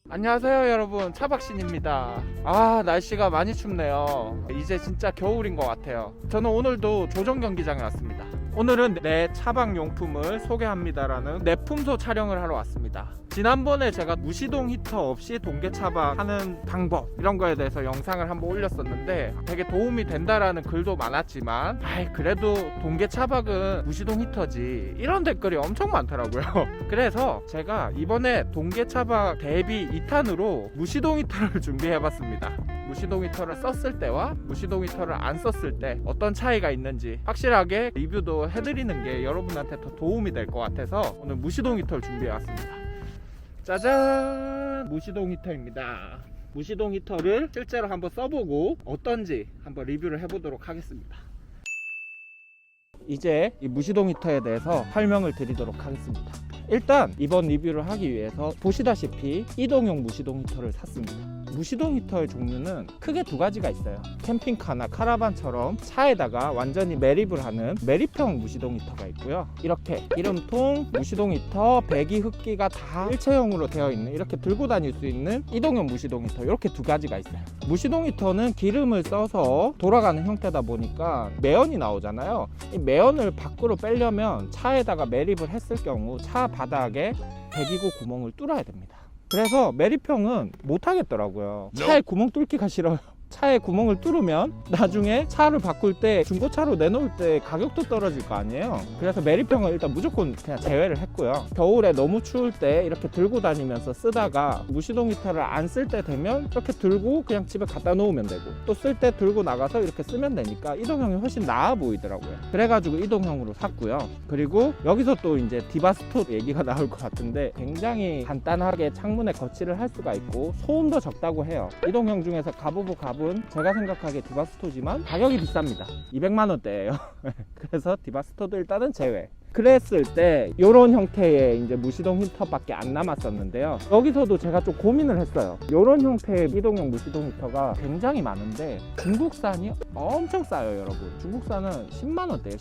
안녕하세요 여러분, 차박신입니다. 날씨가 많이 춥네요. 이제 진짜 겨울인 것 같아요. 저는 오늘도 조정경기장에 왔습니다. 오늘은 내 차박용품을 소개합니다라는 내품소 촬영을 하러 왔습니다. 지난번에 제가 무시동 히터 없이 동계 차박하는 방법 이런 거에 대해서 영상을 한번 올렸었는데 되게 도움이 된다라는 글도 많았지만 그래도 동계 차박은 무시동 히터지 이런 댓글이 엄청 많더라고요. 그래서 제가 이번에 동계 차박 대비 2탄으로 무시동 히터를 준비해봤습니다. 무시동 히터를 썼을 때와 무시동 히터를 안 썼을 때 어떤 차이가 있는지 확실하게 리뷰도 해드리는 게 여러분한테 더 도움이 될 것 같아서 오늘 무시동 히터를 준비해왔습니다. 짜잔! 무시동 히터입니다. 무시동 히터를 실제로 한번 써보고 어떤지 한번 리뷰를 해보도록 하겠습니다. 이제 이 무시동 히터에 대해서 설명을 드리도록 하겠습니다. 일단 이번 리뷰를 하기 위해서 보시다시피 이동용 무시동 히터를 샀습니다. 무시동 히터의 종류는 크게 두 가지가 있어요. 캠핑카나 카라반처럼 차에다가 완전히 매립을 하는 매립형 무시동 히터가 있고요. 이렇게 기름통, 무시동 히터, 배기, 흡기가 다 일체형으로 되어 있는, 이렇게 들고 다닐 수 있는 이동용 무시동 히터, 이렇게 두 가지가 있어요. 무시동 히터는 기름을 써서 돌아가는 형태다 보니까 매연이 나오잖아요. 이 매연을 밖으로 빼려면 차에다가 매립을 했을 경우 차 바닥에 배기구 구멍을 뚫어야 됩니다. 그래서 매립형은 못 하겠더라고요. 차에 구멍 뚫기가 싫어요. 차에 구멍을 뚫으면 나중에 차를 바꿀 때 중고차로 내놓을 때 가격도 떨어질 거 아니에요. 그래서 매립형은 일단 무조건 그냥 제외를 했고요. 겨울에 너무 추울 때 이렇게 들고 다니면서 쓰다가 무시동 히터를 안 쓸 때 되면 이렇게 들고 그냥 집에 갖다 놓으면 되고, 또 쓸 때 들고 나가서 이렇게 쓰면 되니까 이동형이 훨씬 나아 보이더라고요. 그래가지고 이동형으로 샀고요. 그리고 여기서 또 이제 디바스토 얘기가 나올 것 같은데, 굉장히 간단하게 창문에 거치를 할 수가 있고 소음도 적다고 해요. 이동형 중에서 가보부 제가 생각하기에 디바스토지만 가격이 비쌉니다. 200만원대예요 그래서 디바스토도 일단은 제외. 그랬을 때 이런 형태의 이제 무시동 히터밖에 안 남았었는데요. 여기서도 제가 좀 고민을 했어요. 이런 형태의 이동형 무시동 히터가 굉장히 많은데 중국산이 엄청 싸요 여러분. 중국산은 10만원대예요.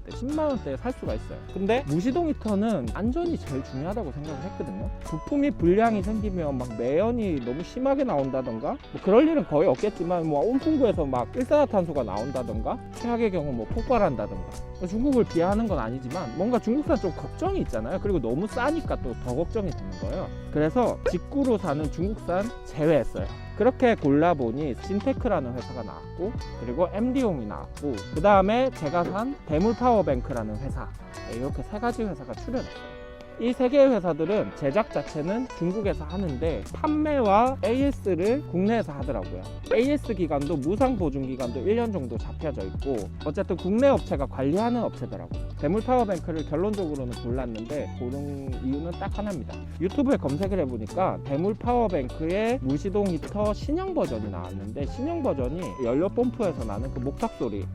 10만원대에 살 수가 있어요. 근데 무시동 히터는 안전이 제일 중요하다고 생각을 했거든요. 부품이 불량이 생기면 막 매연이 너무 심하게 나온다던가, 뭐 그럴 일은 거의 없겠지만 뭐 온풍구에서 막 일산화탄소가 나온다던가, 최악의 경우 뭐 폭발한다던가. 중국을 비하하는 건 아니지만 뭔가 중국산 좀 걱정이 있잖아요. 그리고 너무 싸니까 또 더 걱정이 되는 거예요. 그래서 직구로 사는 중국산 제외했어요. 그렇게 골라보니 신테크라는 회사가 나왔고, 그리고 MD홈이 나왔고, 그 다음에 제가 산 대물파워뱅크라는 회사, 이렇게 세 가지 회사가 출연했어요. 이 세 개의 회사들은 제작 자체는 중국에서 하는데 판매와 AS를 국내에서 하더라고요. AS 기간도 무상 보증 기간도 1년 정도 잡혀져 있고, 어쨌든 국내 업체가 관리하는 업체더라고요. 대물 파워뱅크를 결론적으로는 골랐는데 고른 이유는 딱 하나입니다. 유튜브에 검색을 해보니까 대물 파워뱅크의 무시동 히터 신형 버전이 나왔는데, 신형 버전이 연료 펌프에서 나는 그 목탁 소리,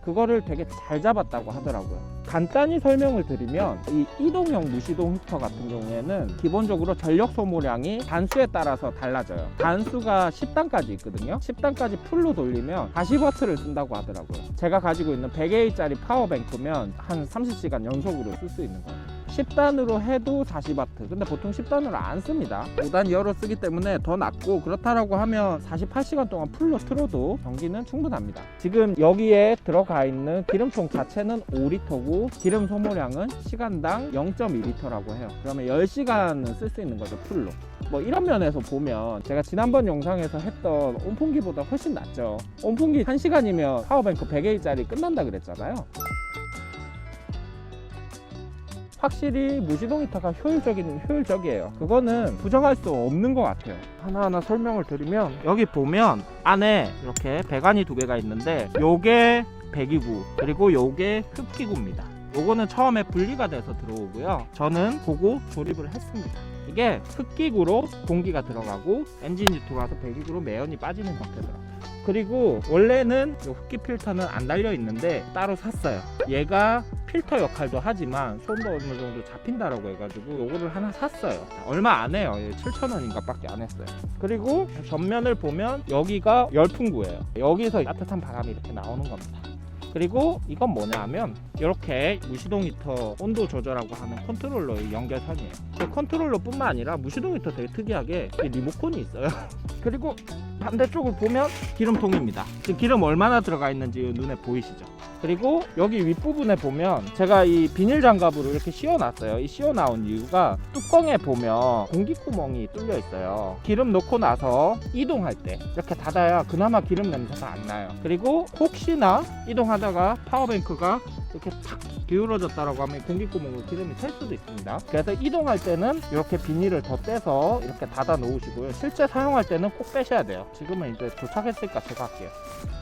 그거를 되게 잘 잡았다고 하더라고요. 간단히 설명을 드리면 이 이동형 무시동 히터 같은 경우에는 기본적으로 전력 소모량이 단수에 따라서 달라져요. 단수가 10단까지 있거든요. 10단까지 풀로 돌리면 40W를 쓴다고 하더라고요. 제가 가지고 있는 100A짜리 파워뱅크면 한 30시간 연속으로 쓸 수 있는 거예요. 10단으로 해도 40W. 근데 보통 10단으로 안 씁니다. 5단 이하로 쓰기 때문에 더 낫고, 그렇다라고 하면 48시간 동안 풀로 틀어도 전기는 충분합니다. 지금 여기에 들어가 있는 기름통 자체는 5리터고 기름 소모량은 시간당 0.2리터라고 해요. 그러면 10시간은 쓸 수 있는 거죠, 풀로. 뭐 이런 면에서 보면 제가 지난번 영상에서 했던 온풍기보다 훨씬 낫죠. 온풍기 1시간이면 파워뱅크 100A짜리 끝난다 그랬잖아요. 확실히 무시동 히터가 효율적이에요. 그거는 부정할 수 없는 것 같아요. 하나하나 설명을 드리면, 여기 보면 안에 이렇게 배관이 두 개가 있는데 요게 배기구, 그리고 요게 흡기구입니다. 요거는 처음에 분리가 돼서 들어오고요. 저는 그거 조립을 했습니다. 이게 흡기구로 공기가 들어가고 엔진이 들어와서 배기구로 매연이 빠지는 형태더라고요. 그리고 원래는 이 흡기 필터는 안 달려 있는데 따로 샀어요. 얘가 필터 역할도 하지만 소음도 어느 정도 잡힌다라고 해가지고 요거를 하나 샀어요. 얼마 안 해요. 7,000원인가 밖에 안 했어요. 그리고 전면을 보면 여기가 열풍구예요. 여기서 따뜻한 바람이 이렇게 나오는 겁니다. 그리고 이건 뭐냐 하면 이렇게 무시동 히터 온도 조절하고 하는 컨트롤러의 연결선이에요. 그 컨트롤러 뿐만 아니라 무시동 히터 되게 특이하게 이 리모컨이 있어요. 그리고 반대쪽을 보면 기름통입니다. 지금 기름 얼마나 들어가 있는지 눈에 보이시죠? 그리고 여기 윗부분에 보면 제가 이 비닐 장갑으로 이렇게 씌워놨어요. 이 씌워 나온 이유가 뚜껑에 보면 공기구멍이 뚫려 있어요. 기름 넣고 나서 이동할 때 이렇게 닫아야 그나마 기름 냄새가 안 나요. 그리고 혹시나 이동하다가 파워뱅크가 이렇게 탁 기울어졌다라고 하면 공기구멍으로 기름이 셀 수도 있습니다. 그래서 이동할 때는 이렇게 비닐을 더 떼서 이렇게 닫아 놓으시고요. 실제 사용할 때는 꼭 빼셔야 돼요. 지금은 이제 도착했으니까 제가 할게요.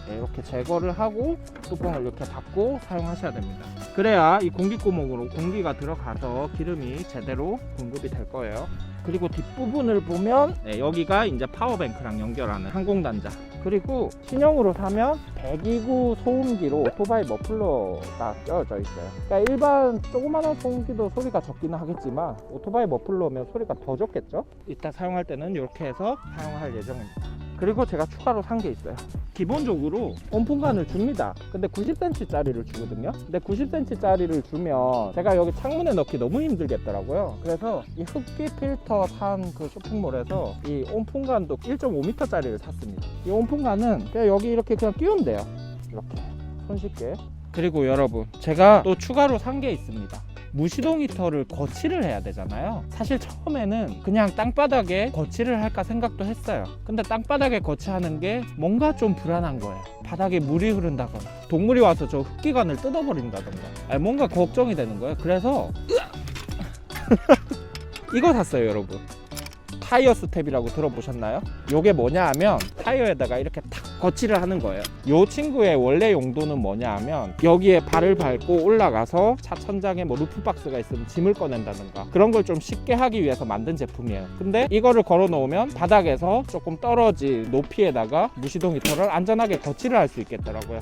네, 이렇게 제거를 하고 뚜껑을 이렇게 닫고 사용하셔야 됩니다. 그래야 이 공기구멍으로 공기가 들어가서 기름이 제대로 공급이 될 거예요. 그리고 뒷부분을 보면 여기가 이제 파워뱅크랑 연결하는 항공단자. 그리고 신형으로 사면 배기구 소음기로 오토바이 머플러가 껴져 있어요. 그러니까 일반 조그마한 소음기도 소리가 적기는 하겠지만 오토바이 머플러면 소리가 더 적겠죠. 이따 사용할 때는 이렇게 해서 사용할 예정입니다. 그리고 제가 추가로 산 게 있어요. 기본적으로 온풍관을 줍니다. 근데 90cm 짜리를 주거든요. 근데 90cm 짜리를 주면 제가 여기 창문에 넣기 너무 힘들겠더라고요. 그래서 이 흡기 필터 산 그 쇼핑몰에서 이 온풍관도 1.5m 짜리를 샀습니다. 이 온풍관은 그냥 여기 이렇게 그냥 끼우면 돼요. 이렇게 손쉽게. 그리고 여러분, 제가 또 추가로 산 게 있습니다. 무시동 히터를 거치를 해야 되잖아요. 사실 처음에는 그냥 땅바닥에 거치를 할까 생각도 했어요. 근데 땅바닥에 거치하는 게 뭔가 좀 불안한 거예요. 바닥에 물이 흐른다거나 동물이 와서 저 흡기관을 뜯어버린다던가 뭔가 걱정이 되는 거예요. 그래서 이거 샀어요, 여러분. 타이어 스텝이라고 들어보셨나요? 요게 뭐냐 하면 타이어에다가 이렇게 탁 거치를 하는 거예요. 요 친구의 원래 용도는 뭐냐 하면 여기에 발을 밟고 올라가서 차 천장에 뭐 루프박스가 있으면 짐을 꺼낸다든가 그런 걸 좀 쉽게 하기 위해서 만든 제품이에요. 근데 이거를 걸어 놓으면 바닥에서 조금 떨어진 높이에다가 무시동 히터를 안전하게 거치를 할 수 있겠더라고요.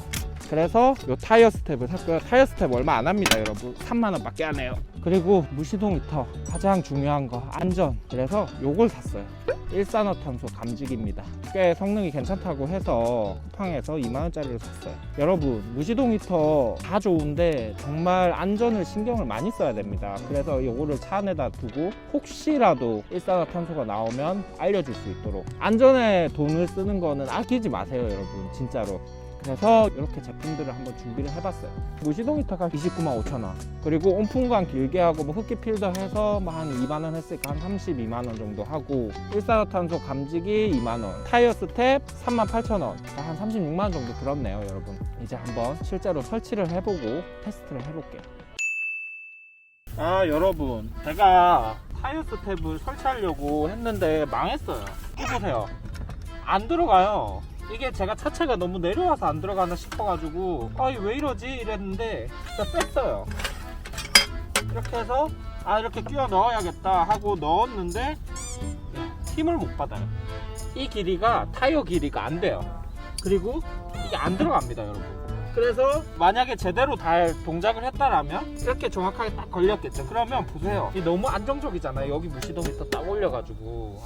그래서 요 타이어 스텝을 샀고요. 타이어 스텝 얼마 안 합니다, 여러분. 3만원 밖에 안 해요. 그리고 무시동 히터 가장 중요한 거 안전. 그래서 요걸 샀어요. 일산화탄소 감지기입니다. 꽤 성능이 괜찮다고 해서 쿠팡에서 2만원짜리를 샀어요. 여러분, 무시동 히터 다 좋은데 정말 안전을 신경을 많이 써야 됩니다. 그래서 요거를 차 안에다 두고 혹시라도 일산화탄소가 나오면 알려줄 수 있도록 안전에 돈을 쓰는 거는 아끼지 마세요, 여러분. 진짜로. 그래서 이렇게 제품들을 한번 준비를 해봤어요. 무시동 히터가 29만 5천 원, 그리고 온풍관 길게 하고 뭐 흡기 필더 해서 뭐 한 2만원 했으니까 한 32만원 정도 하고, 일산화탄소 감지기 2만원, 타이어 스텝 3만 8천 원, 한 36만원 정도 들었네요, 여러분. 이제 한번 실제로 설치를 해보고 테스트를 해볼게요. 여러분, 제가 타이어 스텝을 설치하려고 했는데 망했어요. 이거 보세요, 안 들어가요. 이게 제가 차체가 너무 내려와서 안 들어가나 싶어가지고 왜 이러지 이랬는데 진짜 뺐어요. 이렇게 해서 이렇게 끼워 넣어야겠다 하고 넣었는데 힘을 못 받아요. 이 길이가 타이어 길이가 안 돼요. 그리고 이게 안 들어갑니다, 여러분. 그래서 만약에 제대로 달 동작을 했다라면 이렇게 정확하게 딱 걸렸겠죠. 그러면 보세요, 이게 너무 안정적이잖아요. 여기 무시동 히터 딱 올려가지고.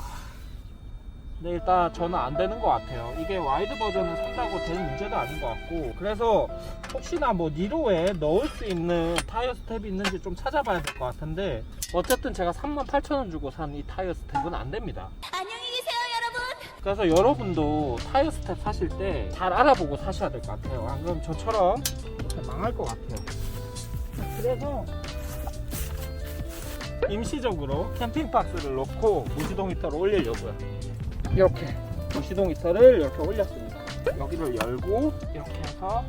근데 일단 저는 안 되는 것 같아요. 이게 와이드 버전을 산다고 될 문제도 아닌 것 같고, 그래서 혹시나 뭐 니로에 넣을 수 있는 타이어 스텝이 있는지 좀 찾아봐야 될 것 같은데, 어쨌든 제가 38,000원 주고 산 이 타이어 스텝은 안 됩니다. 안녕히 계세요, 여러분. 그래서 여러분도 타이어 스텝 사실 때 잘 알아보고 사셔야 될 것 같아요. 안 그러면 저처럼 이렇게 망할 것 같아요. 그래서 임시적으로 캠핑 박스를 넣고 무시동 히터를 올리려고요. 이렇게 무시동 히터를 이렇게 올렸습니다. 여기를 열고 이렇게 해서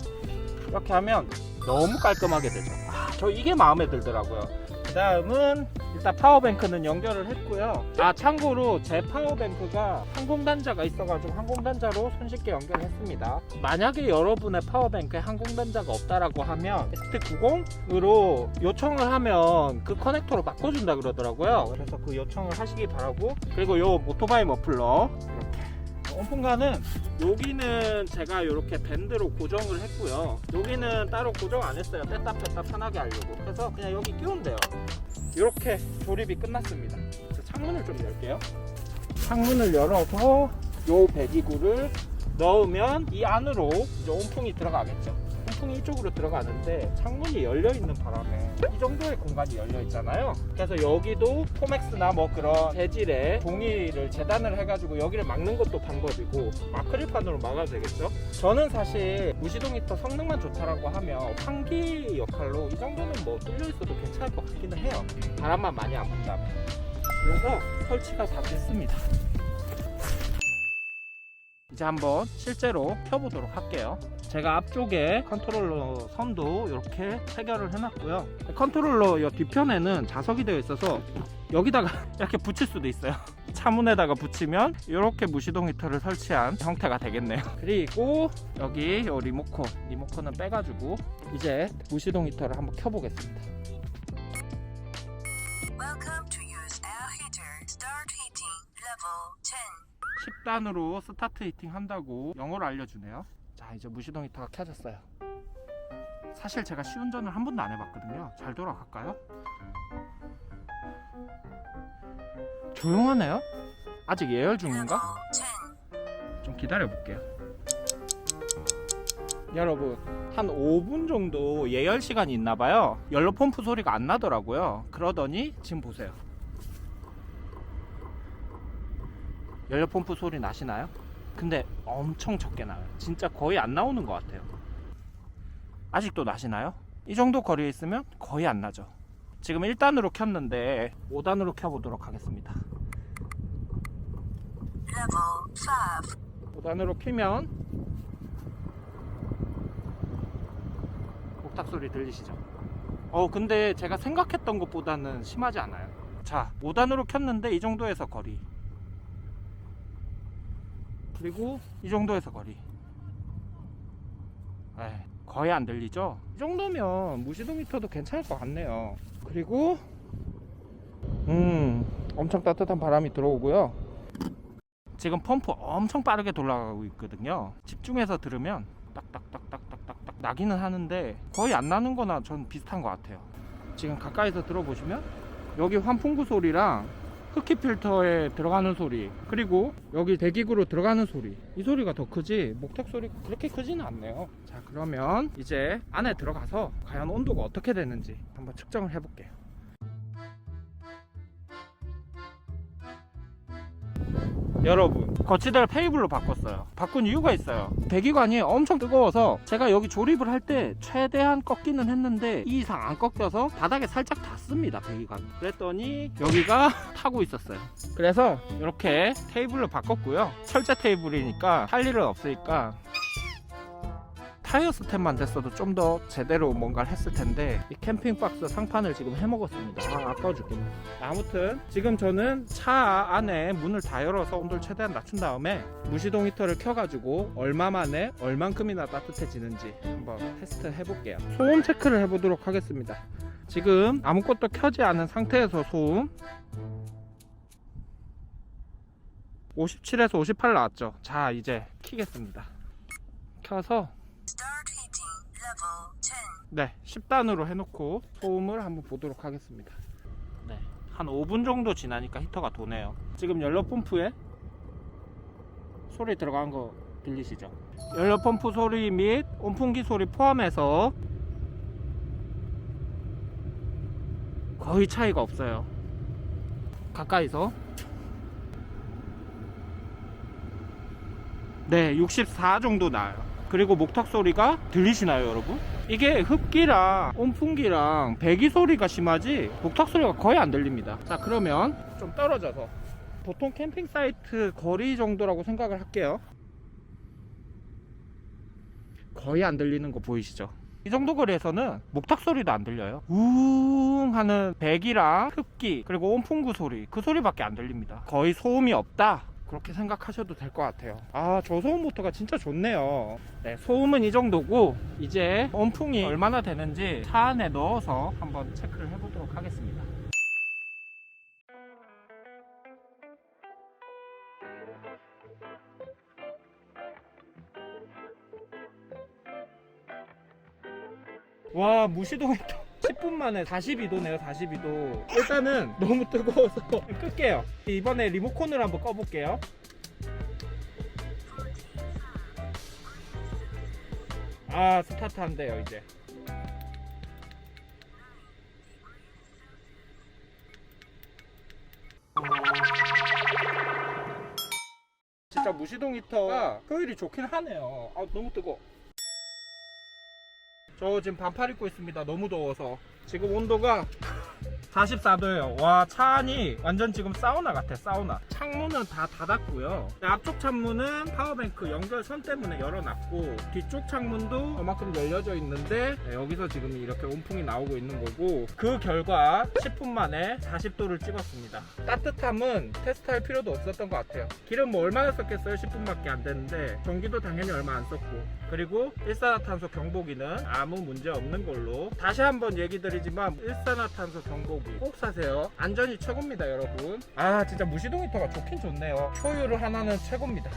이렇게 하면 너무 깔끔하게 되죠. 저 이게 마음에 들더라고요. 그 다음은 일단 파워뱅크는 연결을 했고요. 참고로 제 파워뱅크가 항공단자가 있어가지고 항공단자로 손쉽게 연결했습니다. 만약에 여러분의 파워뱅크에 항공단자가 없다라고 하면 ST90으로 요청을 하면 그 커넥터로 바꿔준다 그러더라고요. 그래서 그 요청을 하시기 바라고, 그리고 요 오토바이 머플러 이렇게 온풍관은 여기는 제가 이렇게 밴드로 고정을 했고요. 여기는 따로 고정 안 했어요. 뺐다 뺐다 편하게 하려고. 그래서 그냥 여기 끼우면 돼요. 이렇게 조립이 끝났습니다. 창문을 좀 열게요. 창문을 열어서 요 배기구를 넣으면 이 안으로 이제 온풍이 들어가겠죠. 환풍이 이쪽으로 들어가는데 창문이 열려 있는 바람에 이 정도의 공간이 열려 있잖아요. 그래서 여기도 포맥스나 뭐 그런 재질의 종이를 재단을 해가지고 여기를 막는 것도 방법이고, 아크릴판으로 막아도 되겠죠. 저는 사실 무시동 히터 성능만 좋다라고 하면 환기 역할로 이 정도는 뭐 뚫려 있어도 괜찮을 것 같기는 해요. 바람만 많이 안 분다면. 그래서 설치가 다 됐습니다. 이제 한번 실제로 켜보도록 할게요. 제가 앞쪽에 컨트롤러 선도 이렇게 체결을 해놨고요. 컨트롤러 이 뒤편에는 자석이 되어 있어서 여기다가 이렇게 붙일 수도 있어요. 차문에다가 붙이면 이렇게 무시동 히터를 설치한 형태가 되겠네요. 그리고 여기 이 리모컨은 빼가지고 이제 무시동 히터를 한번 켜보겠습니다. Welcome to use air heater. Start heating level 10. 10단으로 스타트 히팅 한다고 영어로 알려주네요. 자, 이제 무시동 히터가 켜졌어요. 사실 제가 시운전을 한 번도 안 해봤거든요. 잘 돌아갈까요? 조용하네요? 아직 예열 중인가? 좀 기다려 볼게요. 여러분, 한 5분 정도 예열 시간이 있나봐요. 연료 펌프 소리가 안 나더라고요. 그러더니 지금 보세요. 연료 펌프 소리 나시나요? 근데 엄청 적게 나요. 진짜 거의 안 나오는 것 같아요. 아직도 나시나요? 이 정도 거리에 있으면 거의 안 나죠. 지금 1단으로 켰는데 5단으로 켜보도록 하겠습니다. 5단으로 켜면 목탁 소리 들리시죠? 근데 제가 생각했던 것보다는 심하지 않아요. 자, 5단으로 켰는데 이 정도에서 거리, 그리고 이 정도에서 거리. 거의 안 들리죠? 이 정도면 무시동 히터도 괜찮을 것 같네요. 그리고 엄청 따뜻한 바람이 들어오고요. 지금 펌프 엄청 빠르게 돌아가고 있거든요. 집중해서 들으면 딱딱딱딱딱딱 나기는 하는데 거의 안 나는 거나 전 비슷한 것 같아요. 지금 가까이서 들어보시면 여기 환풍구 소리랑 흡기 필터에 들어가는 소리, 그리고 여기 대기구로 들어가는 소리, 이 소리가 더 크지 목탁 소리가 그렇게 크지는 않네요. 자, 그러면 이제 안에 들어가서 과연 온도가 어떻게 되는지 한번 측정을 해볼게요. 여러분, 거치대를 페이블로 바꿨어요. 바꾼 이유가 있어요. 배기관이 엄청 뜨거워서 제가 여기 조립을 할 때 최대한 꺾기는 했는데 이 이상 안 꺾여서 바닥에 살짝 닿습니다, 배기관이. 그랬더니 여기가 타고 있었어요. 그래서 이렇게 테이블로 바꿨고요. 철제 테이블이니까 할 일은 없으니까 타이어 스텝만 됐어도 좀 더 제대로 뭔가를 했을 텐데 이 캠핑박스 상판을 지금 해먹었습니다. 아까워 죽겠네. 아무튼 지금 저는 차 안에 문을 다 열어서 온도를 최대한 낮춘 다음에 무시동 히터를 켜가지고 얼마 만에 얼만큼이나 따뜻해지는지 한번 테스트 해볼게요. 소음 체크를 해보도록 하겠습니다. 지금 아무것도 켜지 않은 상태에서 소음 57에서 58 나왔죠. 자, 이제 키겠습니다. 켜서 네, 10단으로 해놓고 소음을 한번 보도록 하겠습니다. 네, 한 5분 정도 지나니까 히터가 도네요. 지금 연료 펌프에 소리 들어간 거 들리시죠? 연료 펌프 소리 및 온풍기 소리 포함해서 거의 차이가 없어요. 가까이서 네, 64 정도 나요. 그리고 목탁 소리가 들리시나요, 여러분? 이게 흡기랑 온풍기랑 배기 소리가 심하지 목탁 소리가 거의 안 들립니다. 자, 그러면 좀 떨어져서 보통 캠핑 사이트 거리 정도라고 생각을 할게요. 거의 안 들리는 거 보이시죠? 이 정도 거리에서는 목탁 소리도 안 들려요. 우웅 하는 배기랑 흡기 그리고 온풍구 소리, 그 소리밖에 안 들립니다. 거의 소음이 없다, 그렇게 생각하셔도 될 것 같아요. 아, 저소음 모터가 진짜 좋네요. 네, 소음은 이 정도고 이제 온풍이 얼마나 되는지 차 안에 넣어서 한번 체크를 해보도록 하겠습니다. 와, 무시동 히터 10분 만에 42도네요. 42도. 일단은 너무 뜨거워서 끌게요. 이번에 리모컨을 한번 꺼볼게요. 아, 스타트 한대요 이제. 진짜 무시동 히터가 효율이 좋긴 하네요. 아, 너무 뜨거워. 저 지금 반팔 입고 있습니다. 너무 더워서. 지금 온도가 44도예요. 와, 차 안이 완전 지금 사우나 같아. 사우나. 창문은 다 닫았고요. 앞쪽 창문은 파워뱅크 연결선 때문에 열어놨고, 뒤쪽 창문도 이만큼 열려져 있는데, 네, 여기서 지금 이렇게 온풍이 나오고 있는 거고, 그 결과 10분 만에 40도를 찍었습니다. 따뜻함은 테스트할 필요도 없었던 것 같아요. 기름 뭐 얼마나 썼겠어요? 10분밖에 안 됐는데, 전기도 당연히 얼마 안 썼고, 그리고 일산화탄소 경보기는 아무 문제 없는 걸로. 다시 한번 얘기 드리지만 일산화탄소 경보기 꼭 사세요. 안전이 최고입니다, 여러분. 아, 진짜 무시동 히터가 좋긴 좋네요. 효율을 하나는 최고입니다.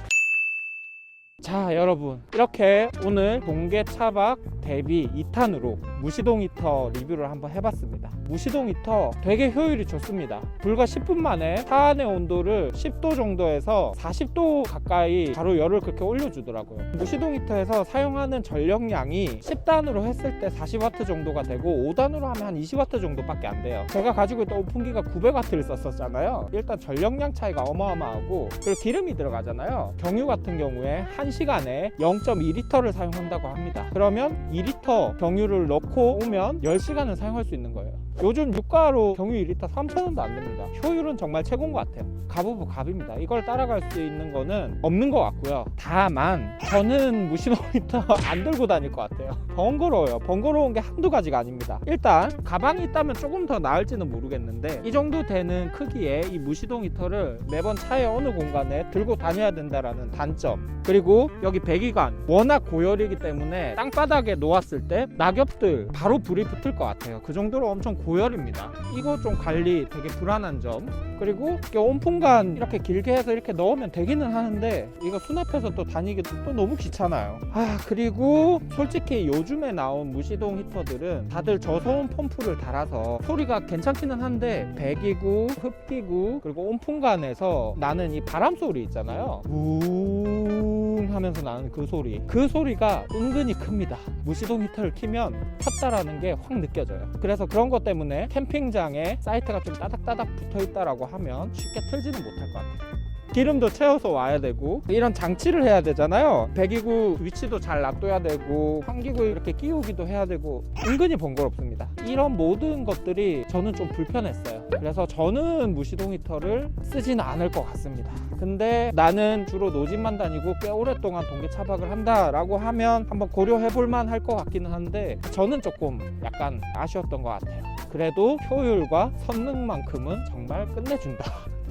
자, 여러분, 이렇게 오늘 동계 차박 대비 2탄으로 무시동 히터 리뷰를 한번 해봤습니다. 무시동 히터 되게 효율이 좋습니다. 불과 10분 만에 차 안의 온도를 10도 정도에서 40도 가까이 바로 열을 그렇게 올려주더라고요. 무시동 히터에서 사용하는 전력량이 10단으로 했을 때 40W 정도가 되고 5단으로 하면 한 20W 정도밖에 안 돼요. 제가 가지고 있던 오픈기가 900W를 썼었잖아요. 일단 전력량 차이가 어마어마하고, 그리고 기름이 들어가잖아요. 경유 같은 경우에 1시간에 0.2리터를 사용한다고 합니다. 그러면 2리터 경유를 넣고 오면 10시간을 사용할 수 있는 거예요. 요즘 유가로 경유 2리터 3,000원도 안 됩니다. 효율은 정말 최고인 것 같아요. 갑오브 갑입니다. 이걸 따라갈 수 있는 거는 없는 것 같고요. 다만 저는 무시동 히터 안 들고 다닐 것 같아요. 번거로워요. 번거로운 게 한두 가지가 아닙니다. 일단 가방이 있다면 조금 더 나을지는 모르겠는데, 이 정도 되는 크기의 이 무시동 히터를 매번 차의 어느 공간에 들고 다녀야 된다라는 단점, 그리고 여기 배기관 워낙 고열이기 때문에 땅바닥에 놓았을 때 낙엽들 바로 불이 붙을 것 같아요. 그 정도로 엄청 고열입니다. 이거 좀 관리 되게 불안한 점. 그리고 온풍간 이렇게 길게 해서 이렇게 넣으면 되기는 하는데, 이거 수납해서 또 다니기도 또 너무 귀찮아요. 그리고 솔직히 요즘에 나온 무시동 히터들은 다들 저소음 펌프를 달아서 소리가 괜찮기는 한데, 배기구, 흡기구, 그리고 온풍간에서 나는 이 바람 소리 있잖아요. 웅 하면서 나는 그 소리가 은근히 큽니다. 무시동 히터를 키면 켰다라는 게 확 느껴져요. 그래서 그런 것 때문에 캠핑장에 사이트가 좀 따닥따닥 붙어 있다라고 하면 쉽게 틀지는 못할 것 같아요. 기름도 채워서 와야 되고, 이런 장치를 해야 되잖아요. 배기구 위치도 잘 놔둬야 되고, 환기구 이렇게 끼우기도 해야 되고, 은근히 번거롭습니다. 이런 모든 것들이 저는 좀 불편했어요. 그래서 저는 무시동 히터를 쓰지는 않을 것 같습니다. 근데 나는 주로 노진만 다니고 꽤 오랫동안 동계 차박을 한다라고 하면 한번 고려해 볼만 할 것 같기는 한데, 저는 조금 약간 아쉬웠던 것 같아요. 그래도 효율과 성능만큼은 정말 끝내준다.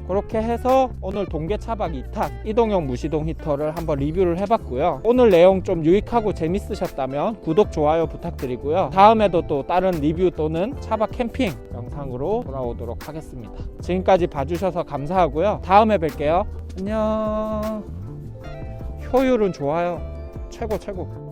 그렇게 해서 오늘 동계 차박 2탄 이동형 무시동 히터를 한번 리뷰를 해봤고요. 오늘 내용 좀 유익하고 재밌으셨다면 구독, 좋아요 부탁드리고요. 다음에도 또 다른 리뷰 또는 차박 캠핑 영상으로 돌아오도록 하겠습니다. 지금까지 봐주셔서 감사하고요. 다음에 뵐게요. 안녕. 효율은 좋아요. 최고.